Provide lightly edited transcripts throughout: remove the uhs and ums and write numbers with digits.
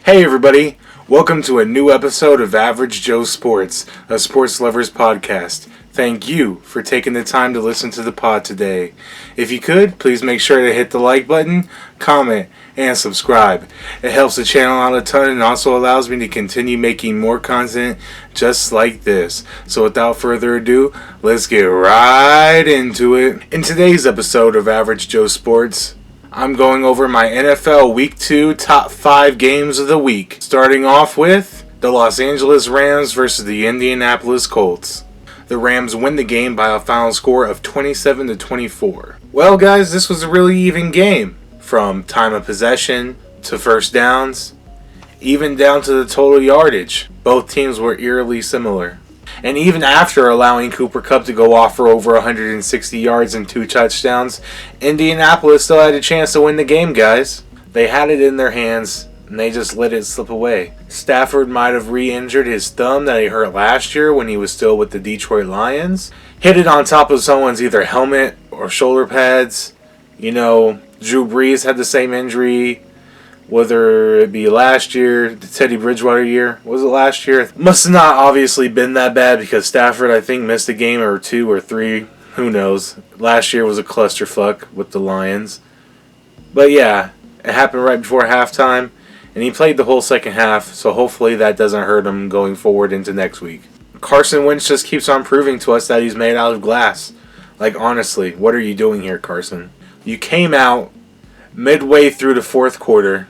Hey everybody, welcome to a new episode of Average Joe Sports, a sports lovers podcast. Thank you for taking the time to listen to the pod today. If you could, please make sure to hit the like button, comment, and subscribe. It helps the channel out a ton and also allows me to continue making more content just like this. So without further ado, let's get right into it. In today's episode of Average Joe Sports, I'm going over my NFL Week 2 top 5 games of the week. Starting off with the Los Angeles Rams versus the Indianapolis Colts. The Rams win the game by a final score of 27-24. Well guys, this was a really even game. From time of possession to first downs, even down to the total yardage. Both teams were eerily similar. And even after allowing Cooper Kupp to go off for over 160 yards and 2 touchdowns, Indianapolis still had a chance to win the game, guys. They had it in their hands, and they just let it slip away. Stafford might have re-injured his thumb that he hurt last year when he was still with the Detroit Lions. Hit it on top of someone's either helmet or shoulder pads. You know, Drew Brees had the same injury. Whether it be last year, the Teddy Bridgewater year. Was it last year? Must have not obviously been that bad because Stafford, I think, missed a game or 2 or 3. Who knows? Last year was a clusterfuck with the Lions. But yeah, it happened right before halftime. And he played the whole second half. So hopefully that doesn't hurt him going forward into next week. Carson Wentz just keeps on proving to us that he's made out of glass. Like, honestly, what are you doing here, Carson? You came out midway through the fourth quarter.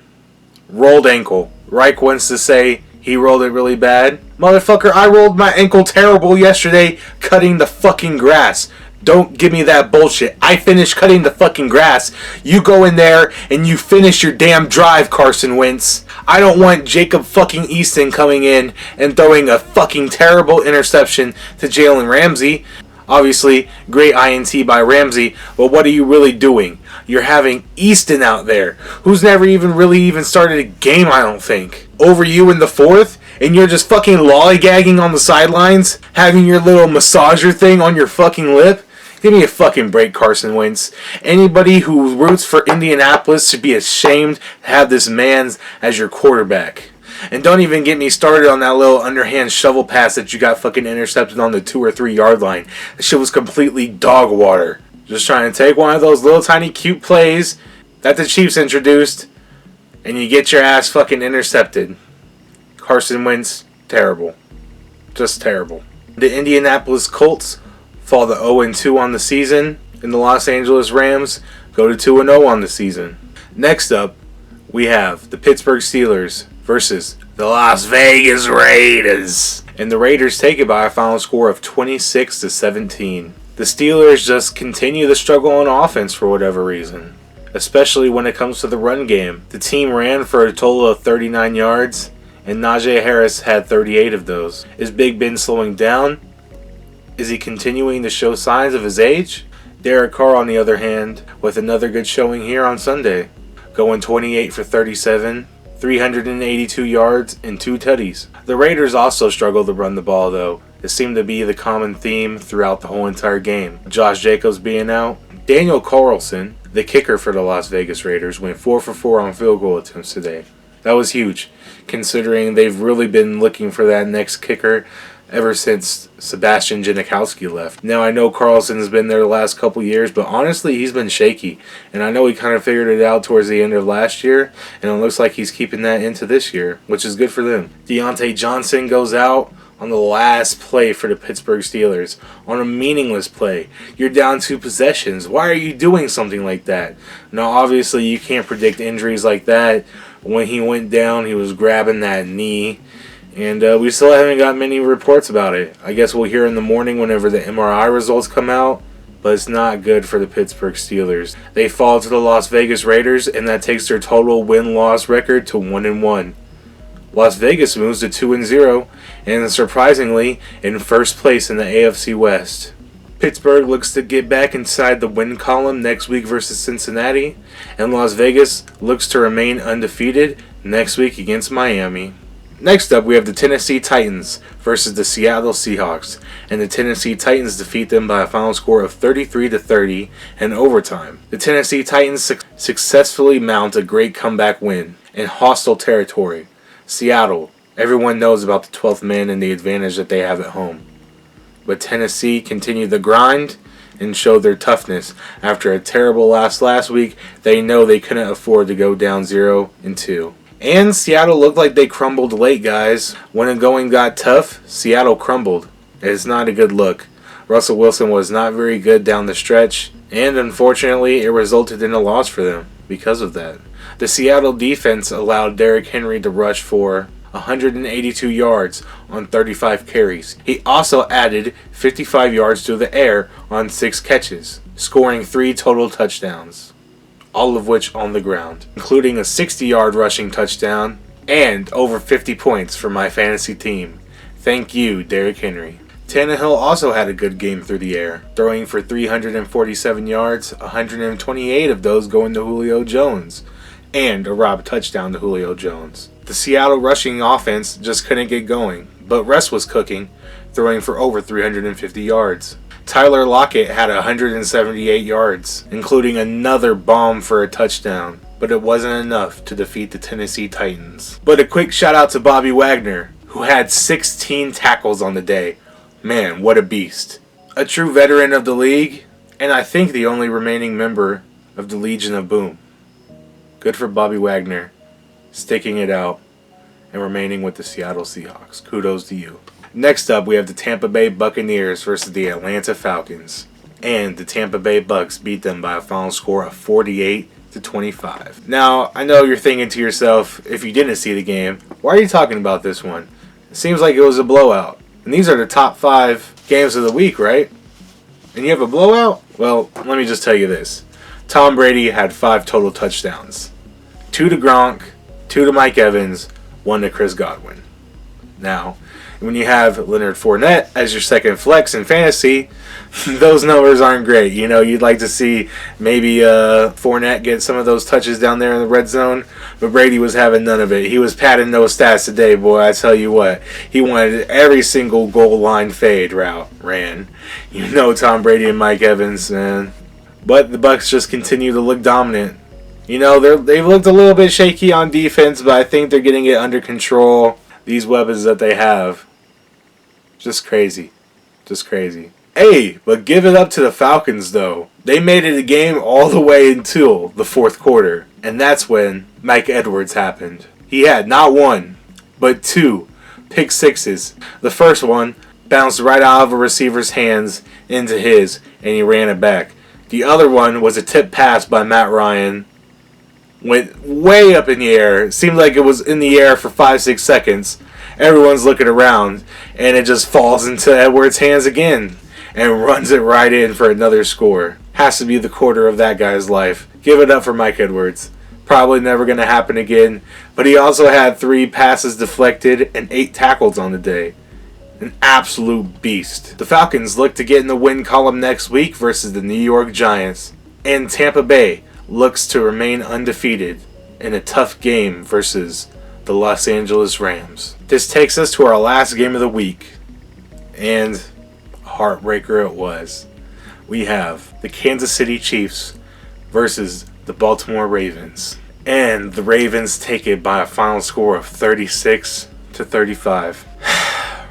Rolled ankle. Reich wants to say he rolled it really bad. Motherfucker, I rolled my ankle terrible yesterday cutting the fucking grass. Don't give me that bullshit. I finished cutting the fucking grass. You go in there and you finish your damn drive, Carson Wentz. I don't want Jacob fucking Easton coming in and throwing a fucking terrible interception to Jalen Ramsey. Obviously, great INT by Ramsey, but what are you really doing? You're having Easton out there, who's never even started a game, I don't think, over you in the fourth, and you're just fucking lollygagging on the sidelines, having your little massager thing on your fucking lip. Give me a fucking break, Carson Wentz. Anybody who roots for Indianapolis should be ashamed to have this man as your quarterback. And don't even get me started on that little underhand shovel pass that you got fucking intercepted on the 2 or 3 yard line. That shit was completely dog water. Just trying to take one of those little tiny cute plays that the Chiefs introduced, and you get your ass fucking intercepted. Carson Wentz, terrible. Just terrible. The Indianapolis Colts fall to 0-2 on the season, and the Los Angeles Rams go to 2-0 on the season. Next up, we have the Pittsburgh Steelers versus the Las Vegas Raiders. And the Raiders take it by a final score of 26-17. The Steelers just continue to struggle on offense for whatever reason, especially when it comes to the run game. The team ran for a total of 39 yards, and Najee Harris had 38 of those. Is Big Ben slowing down? Is he continuing to show signs of his age? Derek Carr, on the other hand, with another good showing here on Sunday, going 28 for 37, 382 yards, and 2 tutties. The Raiders also struggle to run the ball, though. It seemed to be the common theme throughout the whole entire game. Josh Jacobs being out. Daniel Carlson, the kicker for the Las Vegas Raiders, went 4 for 4 on field goal attempts today. That was huge, considering they've really been looking for that next kicker ever since Sebastian Janikowski left. Now, I know Carlson has been there the last couple years, but honestly, he's been shaky. And I know he kind of figured it out towards the end of last year, and it looks like he's keeping that into this year, which is good for them. Deontay Johnson goes out on the last play for the Pittsburgh Steelers, on a meaningless play. You're down 2 possessions. Why are you doing something like that? Now, obviously, you can't predict injuries like that. When he went down, he was grabbing that knee. And we still haven't got many reports about it. I guess we'll hear in the morning whenever the MRI results come out. But it's not good for the Pittsburgh Steelers. They fall to the Las Vegas Raiders, and that takes their total win-loss record to 1-1. Las Vegas moves to 2-0, and surprisingly, in first place in the AFC West. Pittsburgh looks to get back inside the win column next week versus Cincinnati, and Las Vegas looks to remain undefeated next week against Miami. Next up, we have the Tennessee Titans versus the Seattle Seahawks, and the Tennessee Titans defeat them by a final score of 33-30 in overtime. The Tennessee Titans successfully mount a great comeback win in hostile territory. Seattle, everyone knows about the 12th man and the advantage that they have at home. But Tennessee continued the grind and showed their toughness. After a terrible loss last week, they know they couldn't afford to go down 0-2. And Seattle looked like they crumbled late, guys. When the going got tough, Seattle crumbled. It's not a good look. Russell Wilson was not very good down the stretch, and unfortunately, it resulted in a loss for them because of that. The Seattle defense allowed Derrick Henry to rush for 182 yards on 35 carries. He also added 55 yards through the air on 6 catches, scoring 3 total touchdowns, all of which on the ground, including a 60-yard rushing touchdown and over 50 points for my fantasy team. Thank you, Derrick Henry. Tannehill also had a good game through the air, throwing for 347 yards, 128 of those going to Julio Jones, and a robbed touchdown to Julio Jones. The Seattle rushing offense just couldn't get going, but Russ was cooking, throwing for over 350 yards. Tyler Lockett had 178 yards, including another bomb for a touchdown, but it wasn't enough to defeat the Tennessee Titans. But a quick shout out to Bobby Wagner, who had 16 tackles on the day. Man, what a beast. A true veteran of the league, and I think the only remaining member of the Legion of Boom. Good for Bobby Wagner, sticking it out and remaining with the Seattle Seahawks. Kudos to you. Next up, we have the Tampa Bay Buccaneers versus the Atlanta Falcons. And the Tampa Bay Bucs beat them by a final score of 48-25. Now, I know you're thinking to yourself, if you didn't see the game, why are you talking about this one? It seems like it was a blowout. And these are the top 5 games of the week, right? And you have a blowout? Well, let me just tell you this. Tom Brady had 5 total touchdowns. 2 to Gronk, 2 to Mike Evans, 1 to Chris Godwin. Now, when you have Leonard Fournette as your second flex in fantasy, those numbers aren't great. You know, you'd like to see maybe Fournette get some of those touches down there in the red zone, but Brady was having none of it. He was padding those stats today, boy. I tell you what, he wanted every single goal line fade route ran. You know, Tom Brady and Mike Evans, man. But the Bucs just continue to look dominant. You know, they've looked a little bit shaky on defense, but I think they're getting it under control. These weapons that they have, just crazy. Just crazy. Hey, but give it up to the Falcons, though. They made it a game all the way until the fourth quarter. And that's when Mike Edwards happened. He had not 1, but 2 pick sixes. The first one bounced right out of a receiver's hands into his, and he ran it back. The other one was a tip pass by Matt Ryan. Went way up in the air. It seemed like it was in the air for 5-6 seconds. Everyone's looking around, and it just falls into Edwards' hands again and runs it right in for another score. Has to be the quarter of that guy's life. Give it up for Mike Edwards. Probably never going to happen again, but he also had 3 passes deflected and 8 tackles on the day. An absolute beast. The Falcons look to get in the win column next week versus the New York Giants, and Tampa Bay looks to remain undefeated in a tough game versus the Los Angeles Rams. This takes us to our last game of the week, and a heartbreaker it was. We have the Kansas City Chiefs versus the Baltimore Ravens, and the Ravens take it by a final score of 36-35.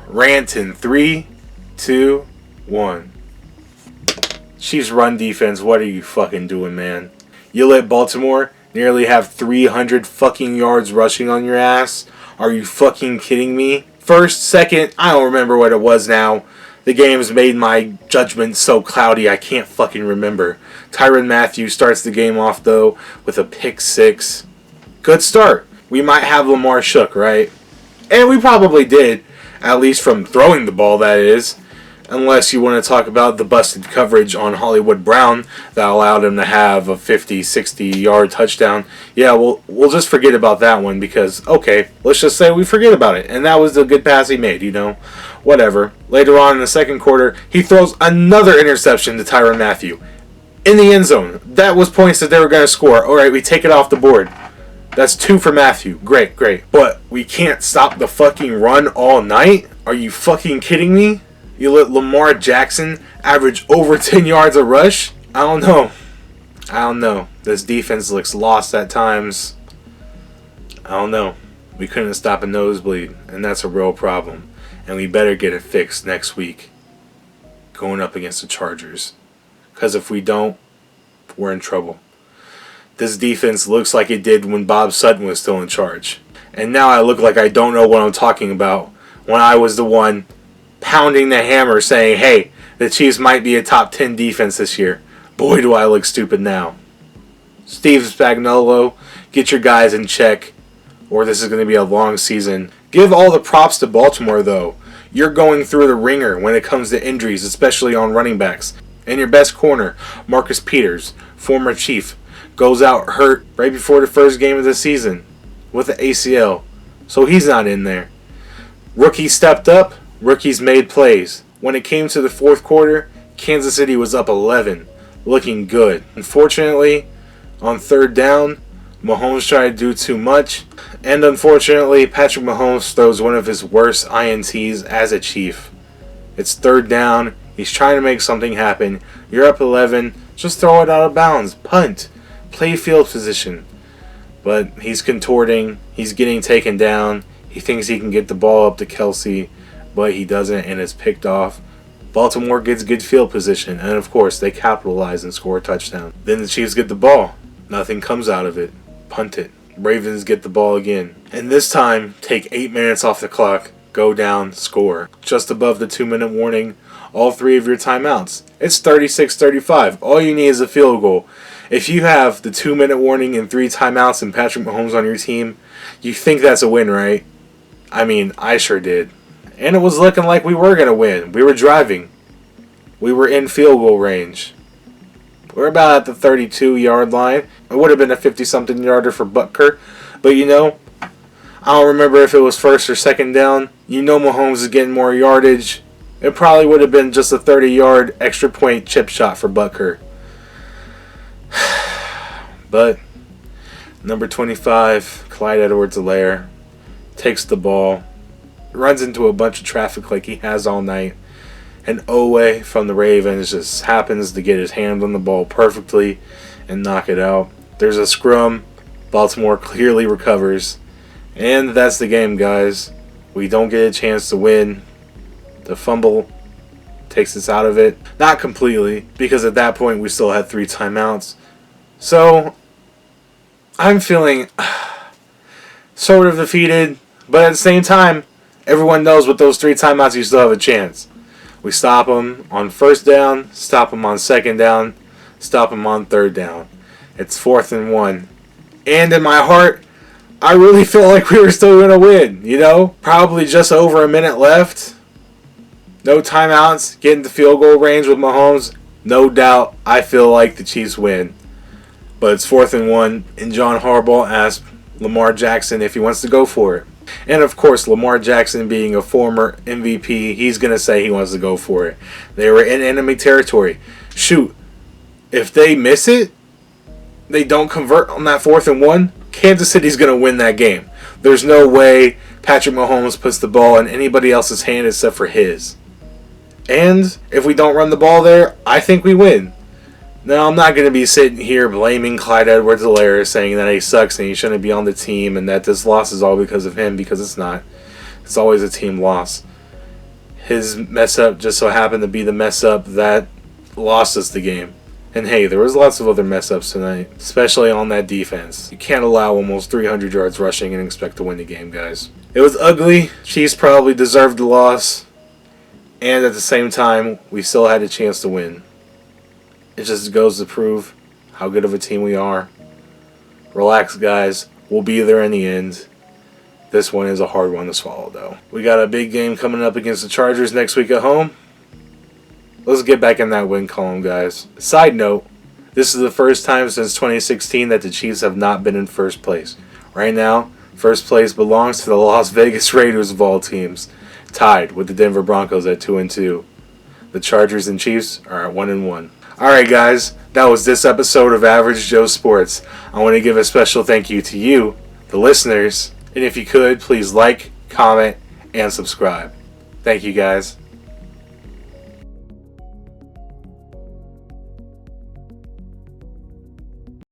Rant in 3, 2, 1. Chiefs run defense, what are you fucking doing, man? You let Baltimore nearly have 300 fucking yards rushing on your ass? Are you fucking kidding me? First, second, I don't remember what it was now. The game's made my judgment so cloudy I can't fucking remember. Tyrann Mathieu starts the game off, though, with a pick 6. Good start. We might have Lamar shook, right? And we probably did. At least from throwing the ball, that is. Unless you want to talk about the busted coverage on Hollywood Brown that allowed him to have a 50, 60-yard touchdown. Yeah, we'll just forget about that one because, okay, let's just say we forget about it. And that was the good pass he made, you know. Whatever. Later on in the second quarter, he throws another interception to Tyrann Mathieu in the end zone. That was points that they were going to score. All right, we take it off the board. That's 2 for Mathieu. Great. But we can't stop the fucking run all night? Are you fucking kidding me? You let Lamar Jackson average over 10 yards a rush? I don't know. This defense looks lost at times. I don't know. We couldn't stop a nosebleed, and that's a real problem. And we better get it fixed next week, going up against the Chargers. Because if we don't, we're in trouble. This defense looks like it did when Bob Sutton was still in charge. And now I look like I don't know what I'm talking about when I was the one pounding the hammer saying, hey, the Chiefs might be a top 10 defense this year. Boy, do I look stupid now. Steve Spagnuolo, get your guys in check, or this is going to be a long season. Give all the props to Baltimore, though. You're going through the ringer when it comes to injuries, especially on running backs. And your best corner, Marcus Peters, former Chief, goes out hurt right before the first game of the season with an ACL. So he's not in there. Rookies stepped up. Rookies made plays. When it came to the fourth quarter, Kansas City was up 11, looking good. Unfortunately, on third down, Mahomes tried to do too much. And unfortunately, Patrick Mahomes throws one of his worst INTs as a Chief. It's third down. He's trying to make something happen. You're up 11. Just throw it out of bounds. Punt. Play field position. But he's contorting. He's getting taken down. He thinks he can get the ball up to Kelsey, but he doesn't, and it's picked off. Baltimore gets good field position, and of course, they capitalize and score a touchdown. Then the Chiefs get the ball. Nothing comes out of it. Punt it. Ravens get the ball again. And this time, take 8 minutes off the clock, go down, score. Just above the 2-minute warning, all 3 of your timeouts. It's 36-35. All you need is a field goal. If you have the 2-minute warning and 3 timeouts and Patrick Mahomes on your team, you think that's a win, right? I mean, I sure did. And it was looking like we were going to win. We were driving. We were in field goal range. We're about at the 32-yard line. It would have been a 50-something yarder for Butker. But, I don't remember if it was first or second down. Mahomes is getting more yardage. It probably would have been just a 30-yard extra point chip shot for Butker. But number 25, Clyde Edwards-Helaire, takes the ball, runs into a bunch of traffic like he has all night, and Owe from the Ravens just happens to get his hand on the ball perfectly and knock it out. There's a scrum. Baltimore clearly recovers. And that's the game, guys. We don't get a chance to win. The fumble takes us out of it. Not completely, because at that point we still had 3 timeouts. So, I'm feeling sort of defeated, but at the same time, everyone knows with those 3 timeouts you still have a chance. We stop them on first down, stop them on second down, stop them on third down. It's 4th and 1. And in my heart, I really feel like we were still going to win, Probably just over a minute left. No timeouts, getting to field goal range with Mahomes. No doubt, I feel like the Chiefs win. But it's 4th and 1, and John Harbaugh asked Lamar Jackson if he wants to go for it. And of course, Lamar Jackson being a former MVP, he's going to say he wants to go for it. They were in enemy territory. Shoot, if they miss it, they don't convert on that 4th and 1, Kansas City's going to win that game. There's no way Patrick Mahomes puts the ball in anybody else's hand except for his. And if we don't run the ball there, I think we win. Now, I'm not going to be sitting here blaming Clyde Edwards-Helaire, saying that he sucks and he shouldn't be on the team and that this loss is all because of him, because it's not. It's always a team loss. His mess up just so happened to be the mess up that lost us the game. And hey, there was lots of other mess ups tonight, especially on that defense. You can't allow almost 300 yards rushing and expect to win the game, guys. It was ugly. Chiefs probably deserved the loss. And at the same time, we still had a chance to win. It just goes to prove how good of a team we are. Relax, guys. We'll be there in the end. This one is a hard one to swallow, though. We got a big game coming up against the Chargers next week at home. Let's get back in that win column, guys. Side note, this is the first time since 2016 that the Chiefs have not been in first place. Right now, first place belongs to the Las Vegas Raiders of all teams, tied with the Denver Broncos at 2-2. The Chargers and Chiefs are at 1-1. Alright guys, that was this episode of Average Joe Sports. I want to give a special thank you to you, the listeners, and if you could, please like, comment, and subscribe. Thank you guys.